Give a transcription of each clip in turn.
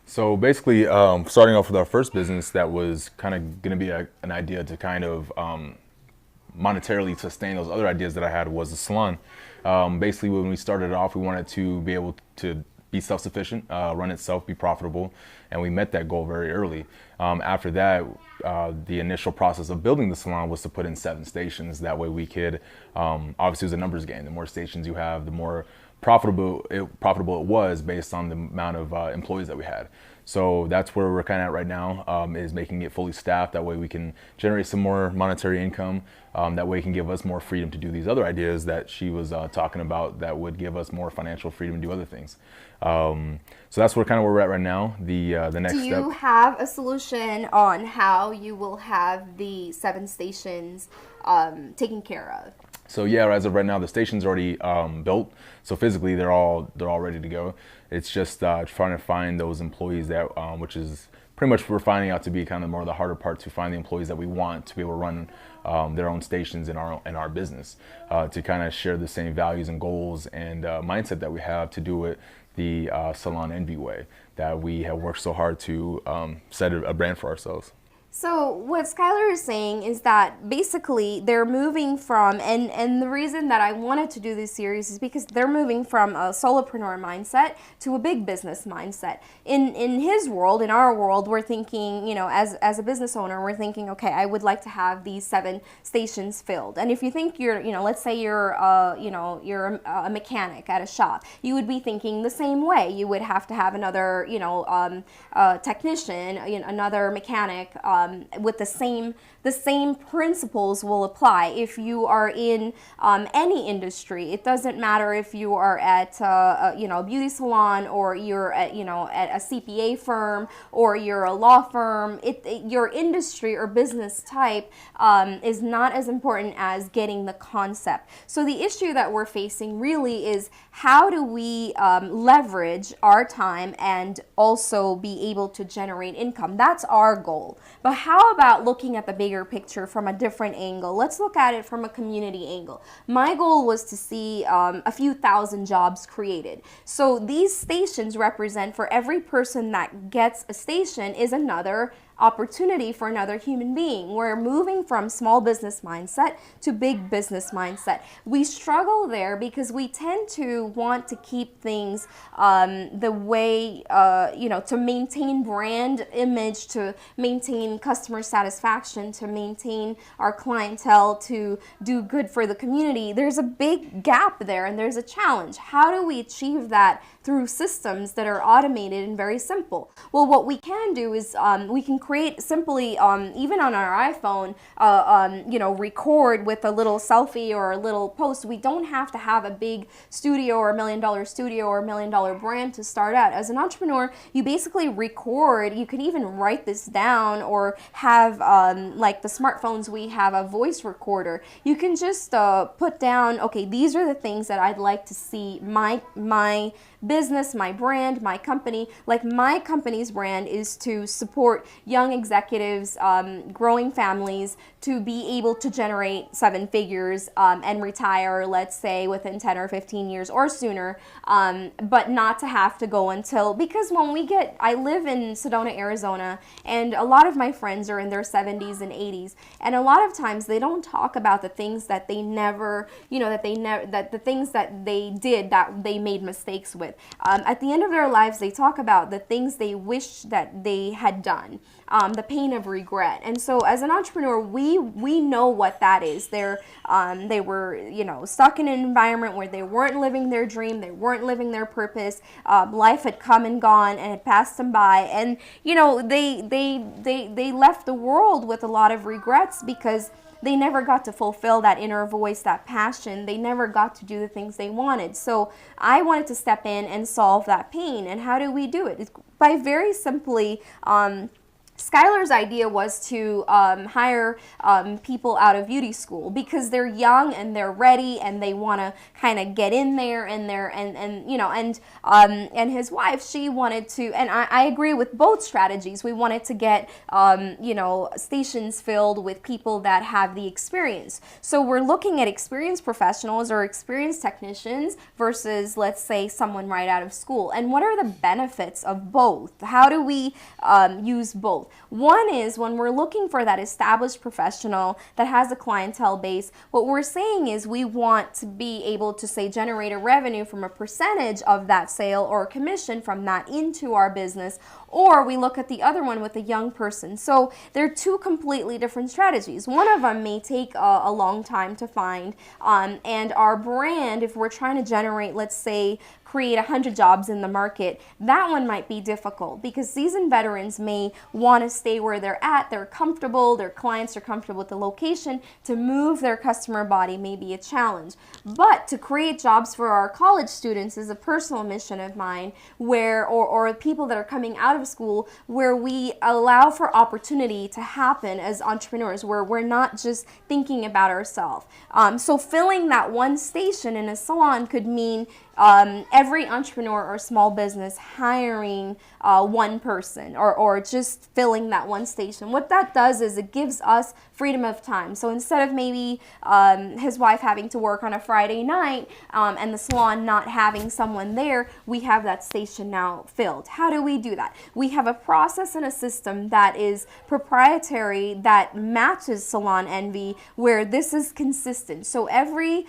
So basically, starting off with our first business, that was kind of going to be an idea to kind of monetarily sustain those other ideas that I had was the salon. Basically, when we started off, we wanted to be able to be self-sufficient, run itself, be profitable, and we met that goal very early. After that, the initial process of building the salon was to put in 7 stations. That way we could, obviously it was a numbers game. The more stations you have, the more profitable it was based on the amount of employees that we had. So that's where we're kind of at right now, is making it fully staffed. That way we can generate some more monetary income. That way it can give us more freedom to do these other ideas that she was talking about that would give us more financial freedom to do other things. So that's where we're at right now. The Do next step. you have a solution on how you will have the 7 stations taken care of? So yeah, as of right now, the station's already built. So physically, they're all ready to go. It's just trying to find those employees that, which is pretty much we're finding out to be kind of more the harder part, to find the employees that we want to be able to run their own stations in our business, to kind of share the same values and goals and mindset that we have to do it the Salon Envy way, that we have worked so hard to set a brand for ourselves. So what Skylarr is saying is that basically they're moving from, and the reason that I wanted to do this series is because they're moving from a solopreneur mindset to a big business mindset. In his world, in our world, we're thinking, as a business owner, we're thinking, okay, I would like to have these 7 stations filled. And if you think let's say you're a mechanic at a shop, you would be thinking the same way. You would have to have another, technician, another mechanic. With the same principles will apply if you are in any industry. It doesn't matter if you are at a beauty salon, or you're at at a CPA firm, or you're a law firm. Your industry or business type is not as important as getting the concept. So the issue that we're facing really is, how do we leverage our time and also be able to generate income? That's our goal. But how about looking at the bigger picture from a different angle? Let's look at it from a community angle. My goal was to see a few thousand jobs created. So these stations represent, for every person that gets a station is another opportunity for another human being. We're moving from small business mindset to big business mindset. We struggle there because we tend to want to keep things the way, to maintain brand image, to maintain customer satisfaction, to maintain our clientele, to do good for the community. There's a big gap there, and there's a challenge. How do we achieve that through systems that are automated and very simple? Well, what we can do is we can create simply, even on our iPhone, record with a little selfie or a little post. We don't have to have a big studio or $1 million studio or $1 million brand to start out. As an entrepreneur, you basically record. You can even write this down, or have, like the smartphones, we have a voice recorder. You can just put down, okay, these are the things that I'd like to see my business, my brand, my company. Like, my company's brand is to support young executives, growing families, to be able to generate 7 figures and retire, let's say, within 10 or 15 years or sooner, but not to have to go until, because I live in Sedona, Arizona, and a lot of my friends are in their 70s and 80s, and a lot of times they don't talk about the things that they never, that the things that they did that they made mistakes with. At the end of their lives, they talk about the things they wish that they had done, the pain of regret. And so as an entrepreneur, we know what that is. They were stuck in an environment where they weren't living their dream, they weren't living their purpose. Life had come and gone and had passed them by, and they left the world with a lot of regrets because they never got to fulfill that inner voice, that passion. They never got to do the things they wanted. So I wanted to step in and solve that pain. And how do we do it? It's by very simply Skylar's idea was to hire people out of beauty school because they're young and they're ready and they want to kind of get in there, and you know, and his wife, she wanted to, and I agree with both strategies. We wanted to get you know, stations filled with people that have the experience. So we're looking at experienced professionals or experienced technicians versus, let's say, someone right out of school. And what are the benefits of both? How do we use both? One is when we're looking for that established professional that has a clientele base, what we're saying is we want to be able to, say, generate a revenue from a percentage of that sale or commission from that into our business. Or we look at the other one with a young person. So they're two completely different strategies. One of them may take a long time to find, and our brand, if we're trying to generate, let's say, create 100 jobs in the market, that one might be difficult because seasoned veterans may want to stay where they're at, they're comfortable, their clients are comfortable with the location. To move their customer body may be a challenge. But to create jobs for our college students is a personal mission of mine, where, or people that are coming out of school, where we allow for opportunity to happen as entrepreneurs, where we're not just thinking about ourselves. So filling that one station in a salon could mean every entrepreneur or small business hiring one person, or just filling that one station. What that does is it gives us freedom of time. So instead of maybe his wife having to work on a Friday night and the salon not having someone there, we have that station now filled. How do we do that? We have a process and a system that is proprietary that matches Salon Envy, where this is consistent. So every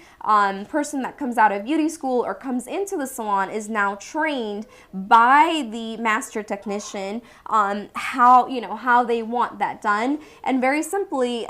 person that comes out of beauty school or comes into the salon is now trained by the master technician on how they want that done. And very simply,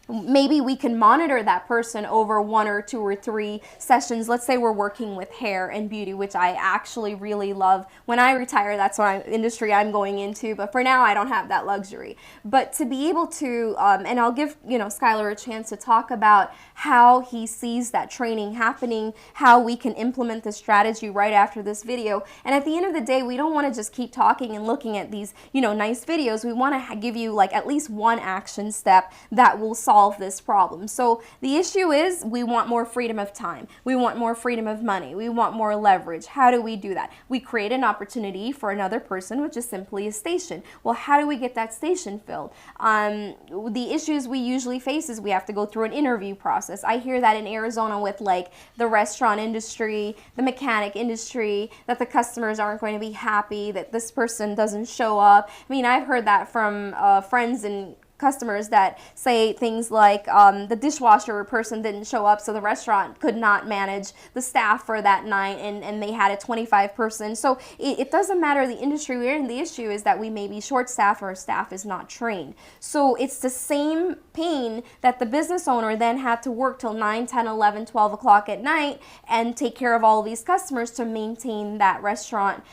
maybe we can monitor that person over 1 or 2 or 3 sessions. Let's say we're working with hair and beauty, which I actually really love. When I retire, that's what industry I'm going into. But for now, I don't have that luxury. But to be able to, and I'll give Skylarr a chance to talk about how he sees that training happening, how we can implement the strategy right after this video. And at the end of the day, we don't want to just keep talking and looking at these nice videos. We want to give you like at least one action step that will solve this problem. So the issue is we want more freedom of time. We want more freedom of money. We want more leverage. How do we do that? We create an opportunity for another person, which is simply a station. Well, how do we get that station filled? The issues we usually face is we have to go through an interview process. I hear that in Arizona with like the restaurant industry, the mechanic industry, that the customers aren't going to be happy, that this person doesn't show up. I mean, I've heard that from friends and customers that say things like the dishwasher person didn't show up, so the restaurant could not manage the staff for that night, and they had a 25 person. So it doesn't matter the industry we're in. The issue is that we may be short staffed or our staff is not trained. So it's the same pain that the business owner then had to work till 9, 10, 11, 12 o'clock at night and take care of all of these customers to maintain that restaurant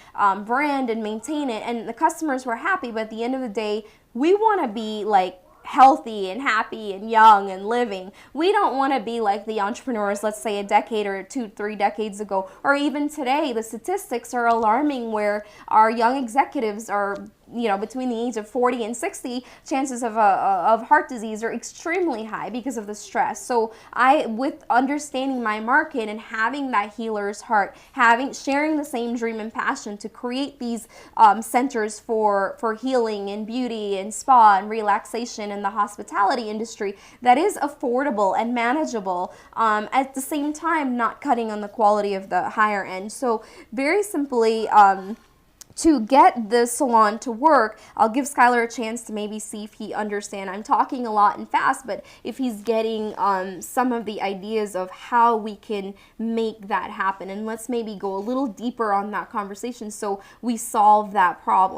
brand and maintain it. And the customers were happy, but at the end of the day, we want to be like healthy and happy and young and living. We don't want to be like the entrepreneurs, let's say a decade or 2, 3 decades ago, or even today. The statistics are alarming where our young executives are between the age of 40 and 60, chances of heart disease are extremely high because of the stress. So with understanding my market and having that healer's heart, sharing the same dream and passion to create these centers for healing and beauty and spa and relaxation in the hospitality industry that is affordable and manageable, at the same time not cutting on the quality of the higher end. So very simply, to get the salon to work, I'll give Skylarr a chance to maybe see if he understands. I'm talking a lot and fast, but if he's getting some of the ideas of how we can make that happen. And let's maybe go a little deeper on that conversation so we solve that problem.